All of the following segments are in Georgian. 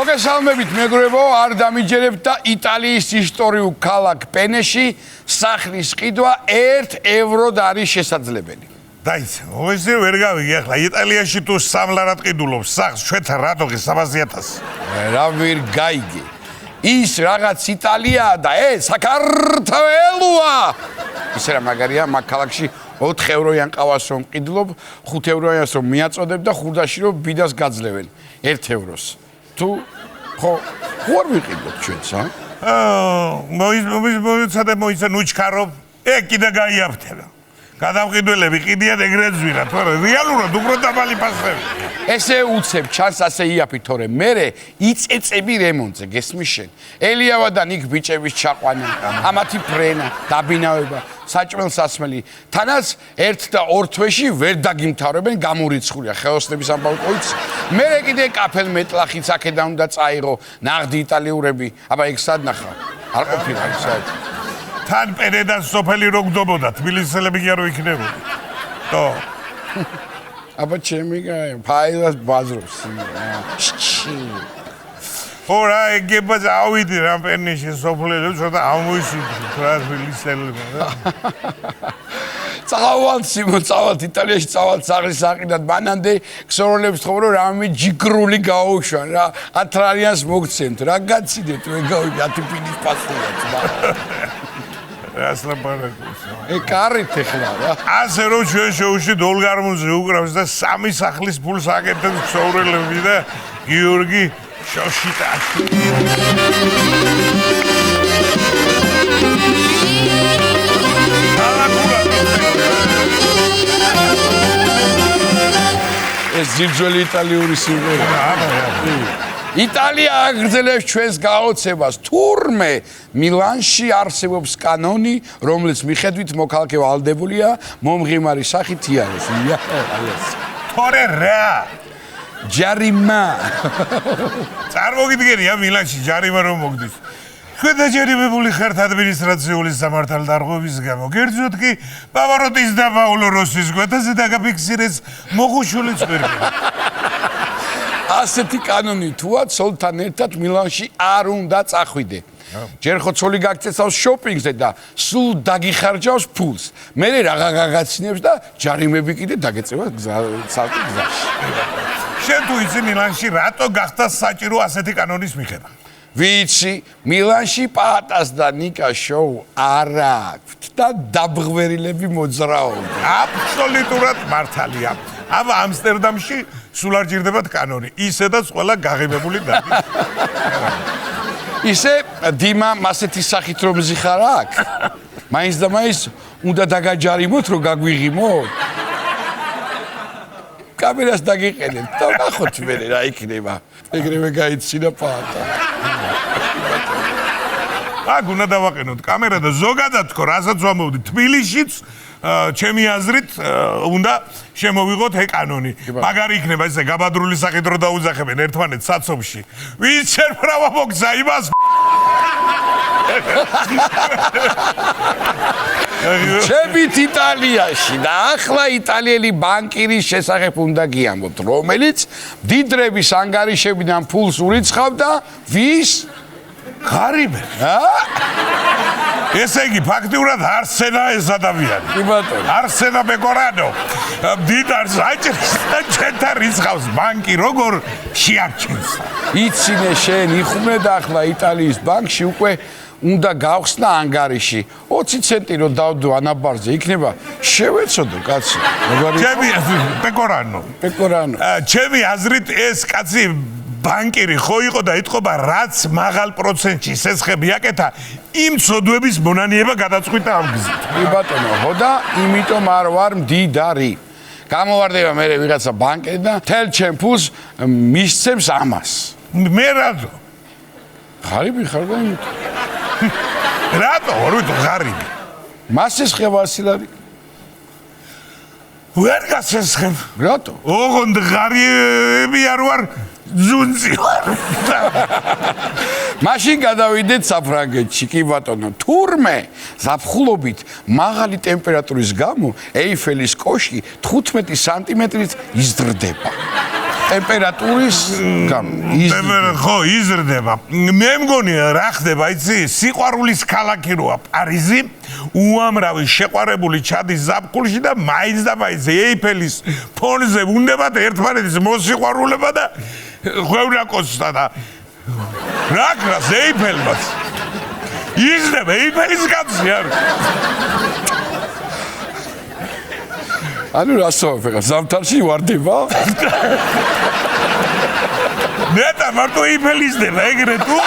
მოგესალმებით მეგობრებო, არ დამიჯერებთ და იტალიის ისტორიულ ქალაქ პენეში სახლის ყიდვა 1 ევროდ არის შესაძლებელი. დაიცა, მოესე ვერ გავიგე ახლა იტალიაში თუ სამლარად ყიდულობს სახს ჩვენთან რატო ღი 300.000? რა ვერ გაიგე. ის რაღაც იტალიაა და ეს საქართველოა. ისე რა მაგარია, მაგ ქალაქში 4 ევროიან ყავას რომ ყიდულობ, 5 ევროიანს რომ მიაწოდებ და ხურდაში რომ ბიდას გაძლევენ 1 ევროს. თუ ხო არ ვიყიდოთ ჩვენს, მოიცადე მოიცან უჩქარობ, კიდე გაიაფთება. გადამყიდველები ყიდიან ეგრეთ ზვირა, თორე რეალურად უფრო დაბალი ფასები. ესე უცებ ჩანს ასე იაფი, თორე მერე იწეწები რემონტზე, გესმის შენ. ელიავადან იქ ბიჭების ჩაყვანა, ამათი ფრენა, დაბინავება, საჭმელ-სასმელი. თანაც 1 და 2 თვეში ვერ დაგიმთავრებენ, გამორიცხულია ხელოსნების ამბავი ყოიც. მერე კიდე კაფელ-მეტლახიც აქედან უნდა წაიღო, ნაღდი იტალიურები. აბა ეგ სად ნახა? არ ყოფილა ის საერთოდ. თან პერედას სოფელი რო გდობოდა, თბილისელები კი არ ვიქნებოდი. თო. აბა ჩემი ფაილას ბაზრობს. ორა ეგება ავიდი რა პენეში სოფლელი ცოტა ამოისვიდით რა თბილისელები. წავალთ იტალიაში წავალთ სახლის საყიდად მანამდე ქსორულებს თქო რომ რამე ჯიგრული გაუშვან რა 10 არიანს მოგცემთ რა გაციდეთ მე გავიგე 10 ფინის პასუხად რას ლაპარაკობს? კარით ეხლა რა. ასე რომ ჩვენ შოუში დოლგარმუზე უკრავს და 3 სახლის ფულს აკეთებს ქსოვრელები და გიორგი შოშიტაშვილი. ეს ძირძველი იტალიური სიმღერაა. იტალია აგრძელებს ჩვენს გაოცებას. თურმე მილანში არსებობს კანონი, რომლის მიხედვით მოქალაქე ვალდებულია მომღიმარი სახით იაროს. თორე რა? ჯარიმა. წარმოგიდგენია მილანში ჯარიმა რომ მოგდის. ჩვენ დაჯერებებული ხართ ადმინისტრაციული სამართალდარღვევის გამო. კერძოდ კი პავაროტის და პაულო როსის გვეთაზე დაგაფიქსირეს მოხუშული წვერგი. ასეთი კანონი თუა ცოლთან ერთად მილანში არ უნდა წახვიდე. ჯერ ხო ცოლი გაგწესავს შოპინგზე და სულ დაგიხარჯავს ფულს. მერე რაღა გაგაცნებს და ჯარიმები კიდე დაგეწევა ცალკე გზაში. შენ თუ იცი მილანში რატო გახდა საჭირო ასეთი კანონის მიღება? ვიცი, მილანში პატას და ნიკას შოუ არ აქვთ და დაბღვერილები მოძრაობენ. აბსოლუტურად მართალია. აბა ამსტერდამში სულ არ ჭირდებათ კანონი. ისედაც ყველა გაღებებული დადის. ისე დიმა მასეთი სახით რომ ზიხარ აქ. მაინც და მაინც უნდა დაგაჯარიმოთ რომ გაგვიღიმოთ. კამერას დაგიყენებთ და ნახოთ მერე რა იქნება. ეგრევე გაიცინა პატა. აქ უნდა დავაყენოთ კამერა და ზოგადად თქო, რასაც ვამბობდი, თბილისშიც ჩემი აზრით უნდა შემოვიღოთ ეკანონი. მაგარი იქნება ესე გაბადრული სახით რო დაუძახებენ ერთმანეთს საცობში. ვინც შერფრავა მოგზა იმას. შევით იტალიაში და ახლა იტალიელი ბანკირის შესახებ უნდა გიამბობთ, რომელიც დიდრების ანგარიშებიდან ფულს ურიცხავდა ვის? ღარიბე. ესე იგი ფაქტიურად არსენა ეს ადამიანი. კი ბატონო. არსენა პეკორანო. დიდარს აჭრის და ჩვენთან რიცხავს ბანკი როგორ შეარჩენს. იცინე შენ, იხმე და ახლა იტალიის ბანკში უკვე უნდა გავხსნა ანგარიში. 20 ცენტი რო დავდო ანაბარზე, იქნება შევეცოდო კაცი. ჩემი პეკორანო. ჩემი აზრით ეს კაცი ბანკირი ხო იყო და იტყობა რაც მაღალ პროცენტში სესხები აკეთა იმ ცოდვების მონანიება გადაწყვიტა ამ გზით. კი ბატონო, ხო და იმიტომ არ ვარ მდიდარი. გამოვარდება მე ვიღაცა ბანკიდან და თელ ჩემ ფულს მისცემს ამას. მე რატო? ღარიბი ხარ და რატო? ორი ღარიბი. მასეს ხევასილარი. ვერ გასესხებ. რატო? ოღონდ ღარიბი არ ვარ. ზუნზი ვარ. მაშინ გადავიდეთ საფრანგეთში, კი ბატონო. თურმე ზაფხულობით მაღალი ტემპერატურის გამო ეიფელის კოშკი 15 სანტიმეტრით იზრდება. ტემპერატურის ხო, იზრდება. მე მგონი რა ხდება, იცი, სიყვარულის ქალაქი როა პარიზი, უამრავი შეყვარებული ჩადის ზაფხულში და მაინც და მაინც ეიფელის ფონზე უნდებათ ერთმანეთის მოსიყვარულება და ხვევნაკოცსა და რა კრას ეიფელმაც. იზრდება ეიფელის კაცი არ. ანუ რასაუბრებ ხა ზამთარში ვარდება? ნეტა მარტო ეიფელიზდება ეგრე თუ?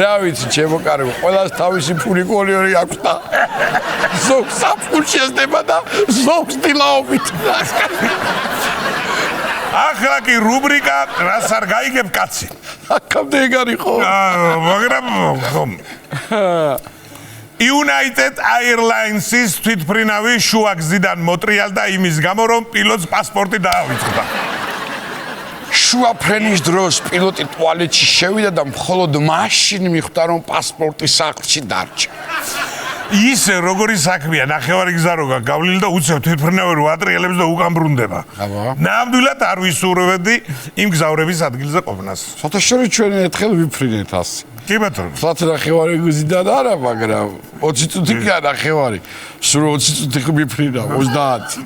რა ვიცი, ჩემო კარგო, ყველას თავისი ფული კოლიონი აქვს და ზოგს საფულში ესდება და ზოგს დილაობით. ახლა კი რუბრიკა რას არ გაიგებ კაცი. აქამდე ეგ არის ხო? მაგრამ ხომ United Airlines-ის თვითმფრინავი შუაგზიდან მოტრიალდა იმის გამო, რომ პილოტს პასპორტი დაავიწყდა. შუაფრენის დროს პილოტი ტუალეტში შევიდა და მხოლოდ მაშინ მიხვდა, რომ პასპორტი სახლში დარჩა. ისე როგორი საქმეა, ნახევარი გზა რო გავლილი და უცებ თვითმფრინავი რო ატრიალებს და უკან ბრუნდება. ნამდვილად არ ვისურვებდი იმ გზავრების ადგილზე ყოფნას. საერთაშორისო ჩვენ ერთხელ ვიფრინეთ ასე. კი ბატონო. სად ნახევარი გზიდან არა, მაგრამ 20 წუთი კი არა ნახევარი. სულ 20 წუთი ვიფრინა 30.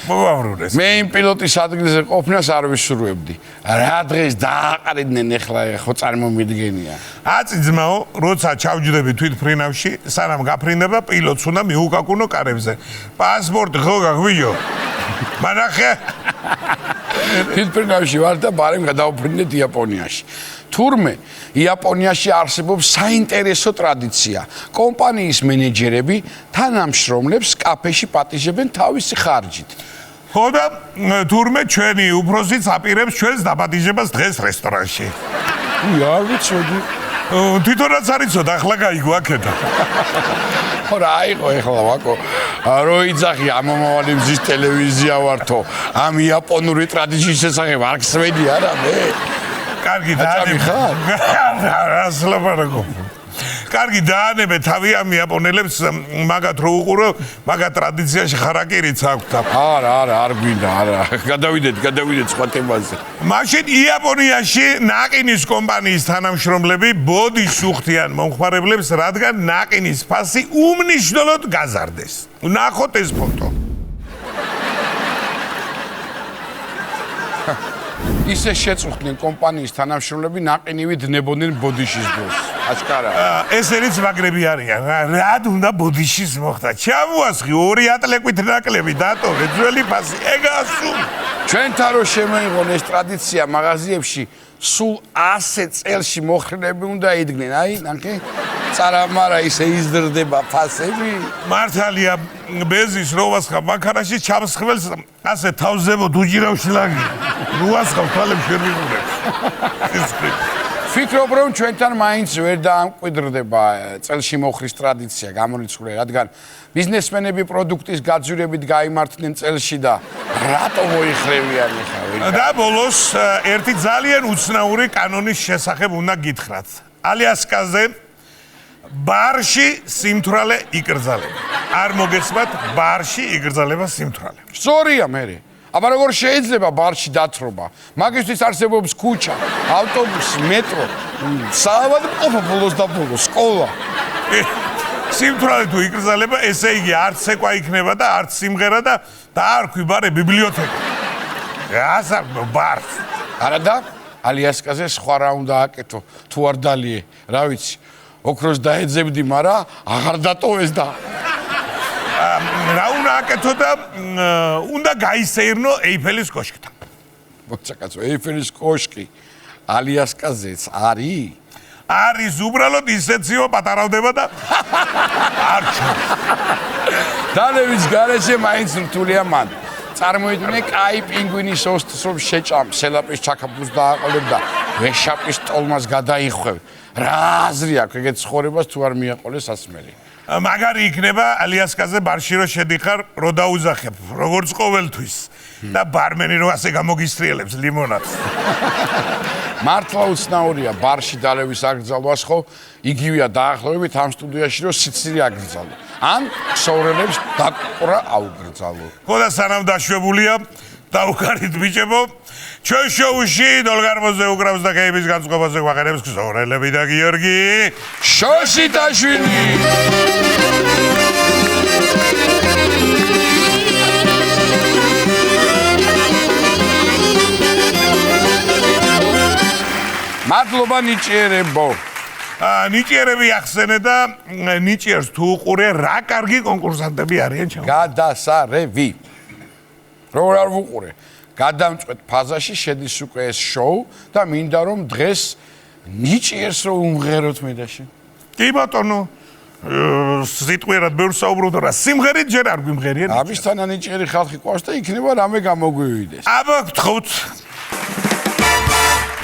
მოვავრუნეს. მე იმ პილოტის ადგილზე ყოფნას არ ვისურვებდი. რა დღეს დააყარიდნენ ახლა ხო წარმომიდგენია. აწი ძმაო, როცა ჩავჯდები თვითმფრინავში, სანამ გაფრინდება, პილოტს უნდა მიუკაკუნო კარებზე. პასპორტი ხო გაგვიჯო? მანახე. თვითმფრინავში ვარ და ბარემ გადავფრინდეთ იაპონიაში. თურმე იაპონიაში არსებობს საინტერესო ტრადიცია. კომპანიის მენეჯერები თანამშრომლებს კაფეში პატიჟებენ თავისი ხარჯით. ხო და თურმე ჩვენი უფროსიც აპირებს ჩვენს დაპატიჟებას დღეს რესტორანში. არ ვიცოდი. თვითონაც არ იცოდა, ახლა გაიგო აქედან. ხო რა იყო ახლა ვაკო? რო იძახი ამომავალი მზის ტელევიზია ვართო. ამ იაპონური ტრადიციის შესახებ არ ქსვედი არა მე. კარგი დაანებე. რას ლაპარაკობ? კარგი დაანებე თავი ამ იაპონელებს მაგათ რო უყურო, მაგათ ტრადიციაში ხარაკირიც აქვთ. არა, არ გვინდა, არა. გადავიდეთ სხვა თემაზე. მაშინ იაპონიაში ნაყინის კომპანიის თანამშრომლები ბოდიშს უხდიან მომხმარებლებს, რადგან ნაყინის ფასი უმნიშვნელოდ გაზარდეს. ნახოთ ეს ფოტო. ისე შეწუხდნენ კომპანიის თანამშრომლები ნაყინივით დებოდნენ ბოდიშის დროს. აშკარაა. ესენიც მაგრები არიან. რად უნდა ბოდიშის მოხდა? ჩამოასხი 2 ატლეკვით ნაკლები დატოვე ძველი ფასი. ეგაა სულ. ჩვენთან რო შემოიღონ ეს ტრადიცია მაღაზიებში სულ 100 წელში მოხრნები უნდა იდგნენ. აი, ნახე. წარამარა ისე იზრდება ფასები. მართალია ბეზის როვასხა მანქანაში ჩამსხმელს ასე თავზემო დუჯირავში ლაგი. როასხა თვალებს ვერ მიგურებს. ფიქრობ რომ ჩვენთან მაინც ვერ დაამკვიდრდება წელში მოხრის ტრადიცია გამორიცხული, რადგან ბიზნესმენები პროდუქტის გაძვირებით გაიმართნენ წელში და რატო მოიხრევიან ახლა? და ბოლოს ერთი ძალიან უცნაური კანონის შესახებ უნდა გითხრათ. ალიასკაზე ბარში სიმთვრალე იკრძალება. არ მოგესმათ, ბარში იკრძალება სიმთვრალე. სწორია მე. აბა როგორ შეიძლება ბარში დათრობა? მაგისთვის არსებობს ქუჩა, ავტობუსი, მეტრო, საავადმყოფო ბოლოს და ბოლოს, სკოლა. სიმთვრალე თუ იკრძალება, ესე იგი არც ცეკვა იქნება და არც სიმღერა და დაარქვი ბარე ბიბლიოთეკა. ასაკო ბარს. არა და ალიასკაზე სხვა რა უნდა აკეთო, თუ არ დალიე, რა ვიცი. ოქროს დაეძებდი, მაგრამ აღარ დატოვეს და რა უნდა აკეთო და უნდა გაისეირნო ეიფელის კოშკთან. მოწაკაცო, ეიფელის კოშკი ალიასკაზეც არის? არის უბრალოდ ისეციო პატარავდება და არჩა. დალევის გარეშე მაინც რთულია მან. წარმოიდგინე, კაი პინგვინის ოსტს რომ შეჭამ, სელაპის ჩაქაფუს დააყოლებ და ვეშაპის ტოლმას გადაიხვევ. რა აზრი აქვს ეგეთ ცხოვრებას თუ არ მიაყოლეს ასმელი? მაგარი იქნება ალიასკაზე ბარში რო შედიხარ, რო დაუზახებ, როგორც ყოველთვის. და ბარმენი რო ასე გამოგისტრიელებს ლიმონადს. მართლა უცნაურია ბარში დალევის აკრძალვას ხო? იგივეა დაახლოებით ამ სტუდიაში რო სიცილი აკრძალო. ან ქსოვრელებს დაკვრა აუკრძალო. ხო და სანამ დაშვებულია, დაუქარით ბიჭებო. ჩვენ შოუში დოლგარმოზე უკრავს და ქეების განწყობაზე გვაყენებს ქსოვრელები და გიორგი შოშიტაშვილი. მადლობა ნიჭიერებო. ნიჭიერები ახსენე და ნიჭიერს თუ უყურე რა კარგი კონკურსანტები არიან ჩემ. გადასარევი. როგორ არ ვუყურე? გადამწყვეტ ფაზაში შედის უკვე ეს შოუ და მინდა რომ დღეს ნიჭიერს რო უმღეროთ მე და შენ. კი ბატონო. სიტყვიერად ბევრს საუბრობ და სიმღერით ჯერ არ გვიმღერიან. ამისთანა ნიჭიერი ხალხი ყავს და იქნება რამე გამოგვივიდეს. აბა გთხოვთ.